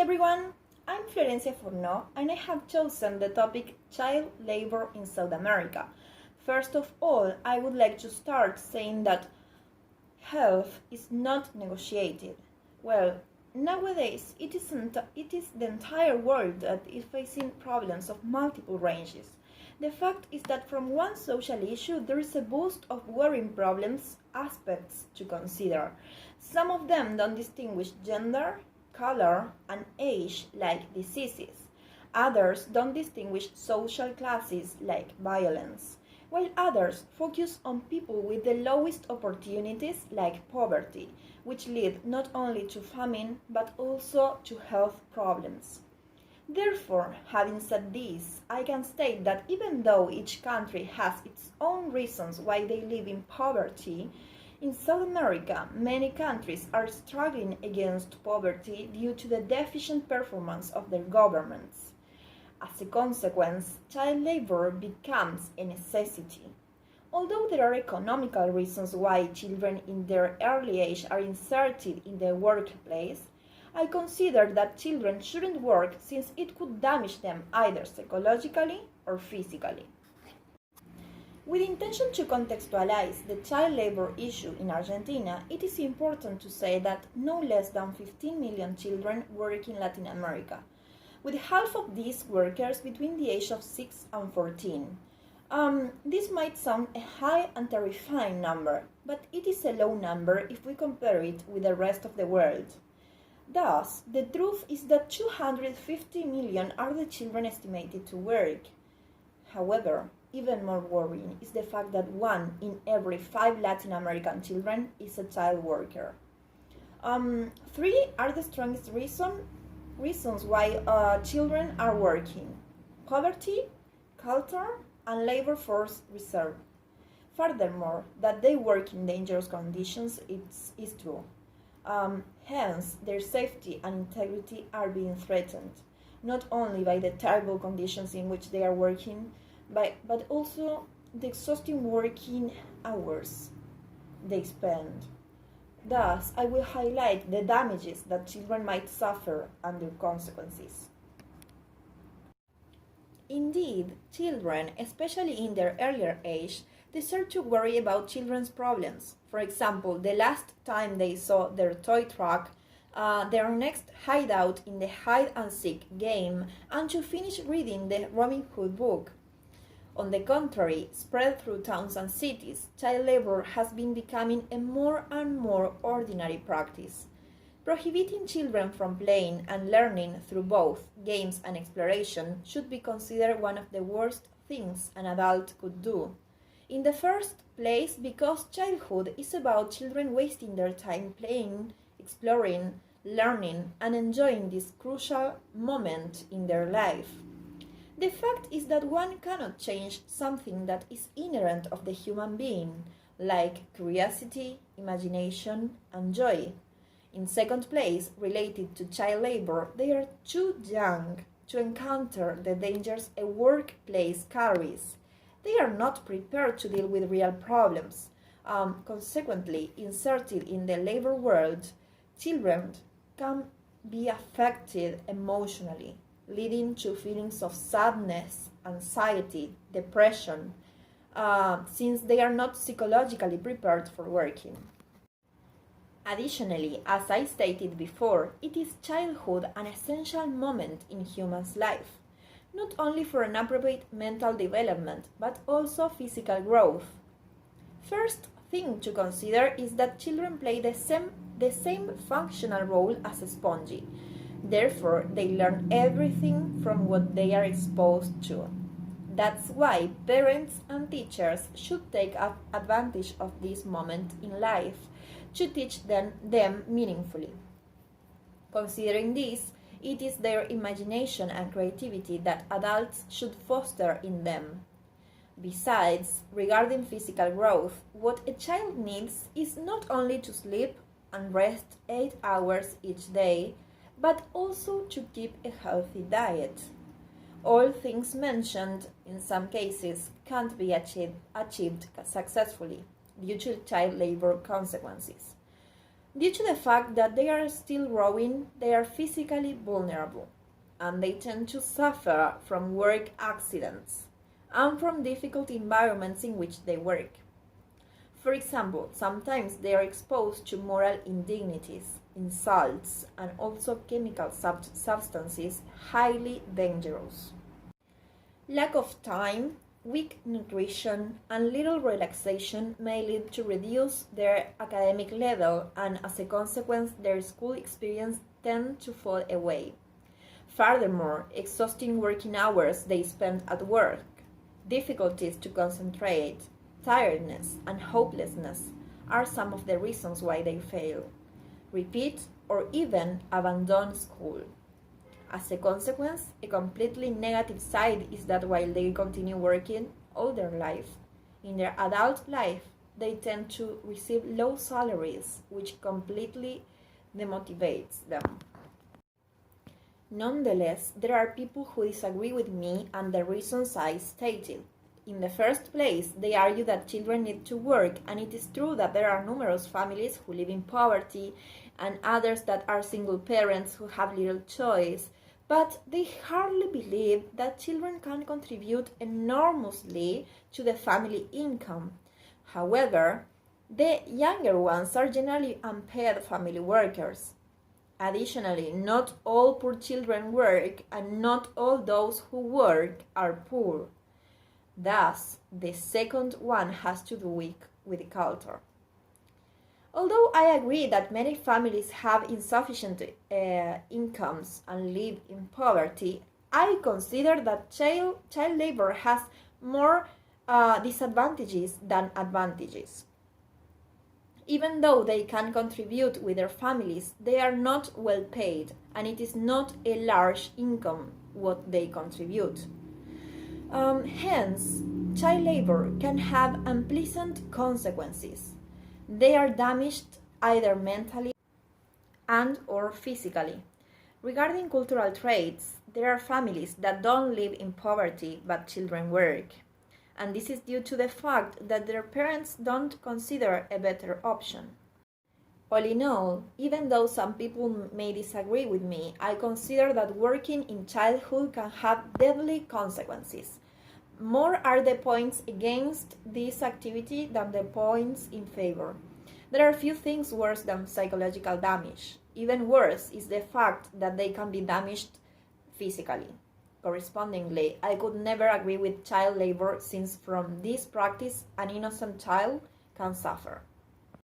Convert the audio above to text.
everyone, I'm Florencia Furno and I have chosen the topic child labor in South America. First of all, I would like to start saying that health is not negotiated. Well, nowadays it is the entire world that is facing problems of multiple ranges. The fact is that from one social issue there is a boost of worrying problems aspects to consider. Some of them don't distinguish gender, color, and age like diseases. Others don't distinguish social classes like violence, while others focus on people with the lowest opportunities like poverty, which lead not only to famine but also to health problems. Therefore, having said this, I can state that even though each country has its own reasons why they live in poverty, in South America, many countries are struggling against poverty due to the deficient performance of their governments. As a consequence, child labor becomes a necessity. Although there are economical reasons why children in their early age are inserted in the workplace, I consider that children shouldn't work since it could damage them either psychologically or physically. With intention to contextualize the child labor issue in Argentina, it is important to say that no less than 15 million children work in Latin America, with half of these workers between the age of 6 and 14. This might sound a high and terrifying number, but it is a low number if we compare it with the rest of the world. Thus, the truth is that 250 million are the children estimated to work. However, even more worrying is the fact that 1 in every 5 Latin American children is a child worker. 3 are the strongest reasons why children are working: poverty, culture, and labor force reserve. Furthermore, that they work in dangerous conditions is true. Hence, their safety and integrity are being threatened, not only by the terrible conditions in which they are working, but also the exhausting working hours they spend. Thus, I will highlight the damages that children might suffer and their consequences. Indeed, children, especially in their earlier age, deserve to worry about children's problems. For example, the last time they saw their toy truck, their next hideout in the hide-and-seek game, and to finish reading the Robin Hood book. On the contrary, spread through towns and cities, child labor has been becoming a more and more ordinary practice. Prohibiting children from playing and learning through both games and exploration should be considered one of the worst things an adult could do. In the first place, because childhood is about children wasting their time playing, exploring, learning, and enjoying this crucial moment in their life. The fact is that one cannot change something that is inherent of the human being, like curiosity, imagination, and joy. In second place, related to child labor, they are too young to encounter the dangers a workplace carries. They are not prepared to deal with real problems. Consequently, inserted in the labor world, children can be affected emotionally, leading to feelings of sadness, anxiety, depression, since they are not psychologically prepared for working. Additionally, as I stated before, it is childhood an essential moment in human's life, not only for an appropriate mental development, but also physical growth. First thing to consider is that children play the same functional role as a sponge. Therefore, they learn everything from what they are exposed to. That's why parents and teachers should take advantage of this moment in life to teach them meaningfully. Considering this, it is their imagination and creativity that adults should foster in them. Besides, regarding physical growth, what a child needs is not only to sleep and rest 8 hours each day, but also to keep a healthy diet. All things mentioned, in some cases, can't be achieved successfully due to child labor consequences. Due to the fact that they are still growing, they are physically vulnerable, and they tend to suffer from work accidents and from difficult environments in which they work. For example, sometimes they are exposed to moral indignities, insults, and also chemical substances highly dangerous. Lack of time, weak nutrition, and little relaxation may lead to reduce their academic level, and as a consequence, their school experience tend to fall away. Furthermore, exhausting working hours they spend at work, difficulties to concentrate, tiredness, and hopelessness are some of the reasons why they fail, repeat, or even abandon school. As a consequence, a completely negative side is that while they continue working all their life, in their adult life, they tend to receive low salaries, which completely demotivates them. Nonetheless, there are people who disagree with me and the reasons I stated. In the first place, they argue that children need to work, and it is true that there are numerous families who live in poverty and others that are single parents who have little choice, but they hardly believe that children can contribute enormously to the family income. However, the younger ones are generally unpaid family workers. Additionally, not all poor children work, and not all those who work are poor. Thus, the second one has to do with culture. Although I agree that many families have insufficient incomes and live in poverty, I consider that child labor has more disadvantages than advantages. Even though they can contribute with their families, they are not well paid, and it is not a large income what they contribute. Hence, child labor can have unpleasant consequences. They are damaged either mentally and or physically. Regarding cultural traits, there are families that don't live in poverty but children work. And this is due to the fact that their parents don't consider a better option. All in all, even though some people may disagree with me, I consider that working in childhood can have deadly consequences. More are the points against this activity than the points in favor. There are few things worse than psychological damage. Even worse is the fact that they can be damaged physically. Correspondingly, I could never agree with child labor, since from this practice an innocent child can suffer.